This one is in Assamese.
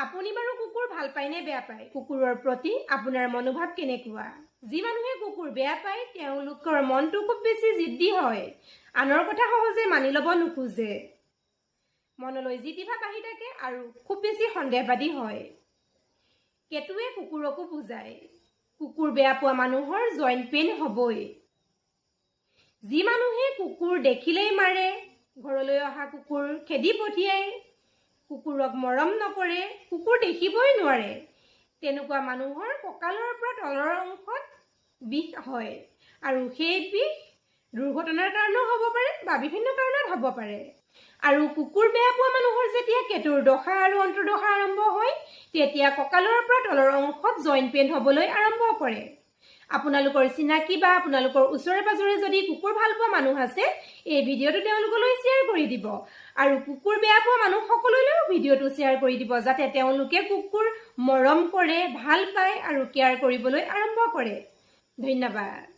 আপুনি বাৰু কুকুৰ ভাল পায় নে বেয়া পায়? কুকুৰৰ প্ৰতি আপোনাৰ মনোভাৱ কেনেকুৱা? যি মানুহে কুকুৰ বেয়া পায় তেওঁলোকৰ মনটো খুব বেছি জিদ্দি হয়। আনৰ কথা সহজে মানি ল'ব নোখোজে। মনলৈ যি টি ভাৱ আহি থাকে আৰু খুব বেছি সন্দেহবাদী হয়। কেতুৱে কুকুৰকো বুজায়। কুকুৰ বেয়া পোৱা মানুহৰ জইণ্ট পেইন হ'বই। যি মানুহে কুকুৰ দেখিলেই মাৰে, ঘৰলৈ অহা কুকুৰ খেদি পঠিয়ায়, কুকুৰক মৰম নকৰে, কুকুৰ দেখিবই নোৱাৰে, তেনেকুৱা মানুহৰ কঁকালৰ পৰা তলৰ অংশত বিষ হয় আৰু সেই বিষ দুৰ্ঘটনাৰ কাৰণেও হ'ব পাৰে বা বিভিন্ন কাৰণত হ'ব পাৰে। আৰু কুকুৰ বেয়া পোৱা মানুহৰ যেতিয়া কেতুৰ দশা আৰু অন্তৰ্দশা আৰম্ভ হয় তেতিয়া কঁকালৰ পৰা তলৰ অংশত জইণ্ট পেইন হ'বলৈ আৰম্ভ কৰে। আপোনালোকৰ চিনাকি বা আপোনালোকৰ ওচৰে পাজৰে যদি কুকুৰ ভাল পোৱা মানুহ আছে এই ভিডিঅ'টো তেওঁলোকলৈ শ্বেয়াৰ কৰি দিব আৰু কুকুৰ বেয়া পোৱা মানুহ সকলোলৈও ভিডিঅ'টো শ্বেয়াৰ কৰি দিব যাতে তেওঁলোকে কুকুৰ মৰম কৰে, ভাল পায় আৰু কেয়াৰ কৰিবলৈ আৰম্ভ কৰে। ধন্যবাদ।